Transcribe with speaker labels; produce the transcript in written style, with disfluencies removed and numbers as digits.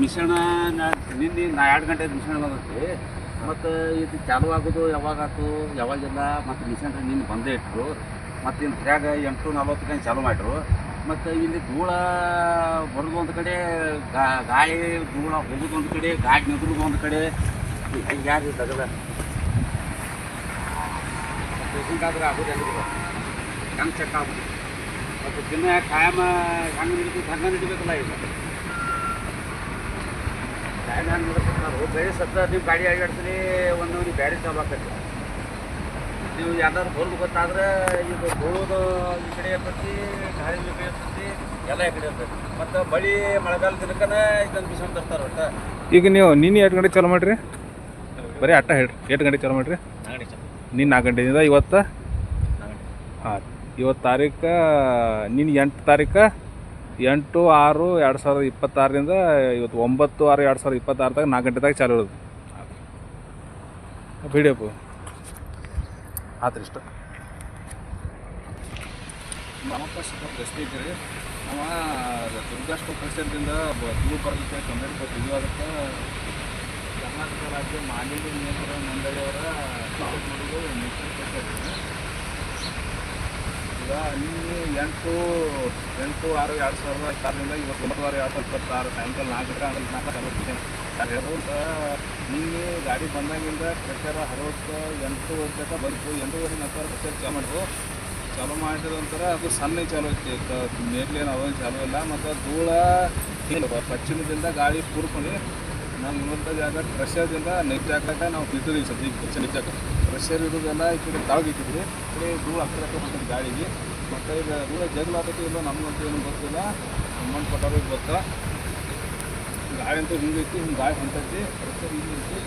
Speaker 1: ಮಿಶ್ರಣ ನಿನ್ನೆ 2 ಗಂಟೆ ಮಿಶ್ರಣ ಬಂದೈತಿ. ಮತ್ತು ಇದು ಚಾಲು ಆಗೋದು ಯಾವಾಗ ಆಯ್ತು ಯಾವಾಗಿಲ್ಲ. ಮತ್ತು ಮಿಷನ್ ನಿನ್ನೆ ಬಂದೇ ಇಟ್ಟರು. ಮತ್ತು ಇನ್ನು ಫ್ರ್ಯಾಗ 8:40 ಚಾಲು ಮಾಡಿದ್ರು. ಮತ್ತು ಇಲ್ಲಿ ಧೂಳ ಬರೋದು ಒಂದು ಕಡೆ, ಗಾಳಿ ಧೂಳ ಹೋಗೋದು ಒಂದು ಕಡೆ, ಗಾಡಿ ನಿಂದ್ರೋದು ಒಂದು ಕಡೆ. ಯಾರು ತಗದ ಪೇಷಂಟ್ ಆದ್ರೆ ಆಗೋದು ಹೆಂಗೆ ಚೆಕ್ ಆಗ್ಬೋದು. ಮತ್ತು ದಿನ ಕಾಯಮ ಹೆಂಗೆ ನಡಿಬೇಕು ಹಂಗೆ ನಡಿಬೇಕಲ್ಲ. ಈಗ ಕಾಯಮ ಹೆಂಗೆ ನಡ್ಕೊತಾರೆ ಬೇರೆ ಸತ್ತ ನೀವು ಗಾಡಿ ಅಡ್ಡಾಡ್ತೀರಿ, ಒಂದು ನೀವು ಬ್ಯಾರೆ ಚಾಲು ಆಗ್ತೈತಿ. ನೀವು ಯಾವ್ದಾದ್ರು ಹೊರಗೆ ಗೊತ್ತಾದ್ರೆ ಇದು ಧೂಳೋದು ಈ ಕಡೆ ಇರ್ತೈತಿ, ಗಾಳಿ ಈ ಕಡೆ ಇರ್ತೈತಿ, ಎಲ್ಲ ಈ ಕಡೆ ಇರ್ತೈತಿ. ಮತ್ತು ಬಳಿ ಮಳೆಗಾಲ ದಿನಕ್ಕನ ಇದನ್ನು ಬಿಸ್ಕೊಂಡು ತರ್ತಾರೆ ಒಟ್ಟು.
Speaker 2: ಈಗ ನೀವು ನಿನ್ನೆ 8 ಗಂಟೆ ಚಾಲು ಮಾಡಿರಿ, ಬರೀ ಅಟ್ಟ ಹೇಳ್ರಿ. 8 ಗಂಟೆ ಚಾಲು ಮಾಡಿರಿ ನಿನ್ನ 4 ಗಂಟೆಯಿಂದ. ಇವತ್ತು ಹಾಂ, ಇವತ್ತು ತಾರೀಕು ನಿನ್ನ 8 ತಾರೀಕು 8/6/2026ರಿಂದ ಇವತ್ತು 9/6/2026 4 ಗಂಟೆದಾಗ ಚಾಲು ಇರೋದು ವಿಡಿಯೋಪು ಆತ್ರಿ. ಇಷ್ಟು
Speaker 3: ನಮ್ಮಪ್ಪ ಸ್ವಲ್ಪ ರಸ್ತೆ ಇದ್ದೀರಿ. ಅವ ದುರ್ಗಾಷ್ಟ ಪರಿಸರದಿಂದ ದೂರ ಬರಲಿಕ್ಕೆ ಕಂಪ್ಲೇಂಟ್ ಕೊಟ್ಟಿದ್ವಿ. ಅದಕ್ಕೆ ಕರ್ನಾಟಕ ರಾಜ್ಯ ಮಾಲಿನ್ಯ ನಿಯಂತ್ರಣ ಮಂಡಳಿಯವರ ಮಾಡಿದ್ದು ಈಗ ನಿನ್ನೆ 8/6/2026ರಿಂದ ಇವತ್ತು 9/6/2026 ಸಾಯಂಕಾಲ 4 ಗಂಟೆ 4 ಅಂತ ನಿನ್ನೆ ಗಾಡಿ ಬಂದಾಗಿಂದ ಪ್ರೆಷರ್ 68 ತನಕ ಬಂತು. 8:30 ನಂತರ ಪ್ರೆಷರ್ ಚಾಲು ಮಾಡಿದ ನಂತರ ಅದು ಸಣ್ಣ ಚಾಲು ಐತಿ, ಮೇಲ್ಲೇನು ಅವೇನು ಚಾಲು ಇಲ್ಲ. ಮತ್ತು ಧೂಳ ಪಶ್ಚಿಮದಿಂದ ಗಾಳಿ ಕೂರ್ಕೊಂಡು ನಾವು ಇನ್ನೊಂದು ಜಾಗ ಪ್ರೆಷರ್ದಿಂದ ನೆಕ್ಸ್ಟ್ ಜಾಗದಾಗ ನಾವು ಬಿಟ್ಟಿದ್ದೀವಿ. ಸದ್ಯಕ್ಕೆ ನಿಜಕ್ಕೆ ಪ್ರೆಷರ್ ಇರೋದೆಲ್ಲ ಈ ಕಡೆ ತಾಳ್ಗೆ ಇಟ್ಟಿದ್ವಿ. ಈ ಕಡೆ ಧೂಳು ಹತ್ತಿರ ಹೋಗ್ತದೆ ಗಾಳಿಗೆ. ಮತ್ತು ಈಗ ಧೂಳ ಜಗ್ಲಾತೈತಿ ಇಲ್ಲ ನಮಗಂತೂ ಏನು ಗೊತ್ತಿಲ್ಲ, ಸಂಬಂಧಪಟ್ಟವ್ರಿಗೆ ಗೊತ್ತಾ. ಗಾಳಿ ಅಂತೂ ಹಿಂಗೈತಿ, ಹಿಂಗೆ ಗಾಳಿ ಹೊಂಟೈತಿ, ಪ್ರೆಷರ್ ಹಿಂಗೈತಿ.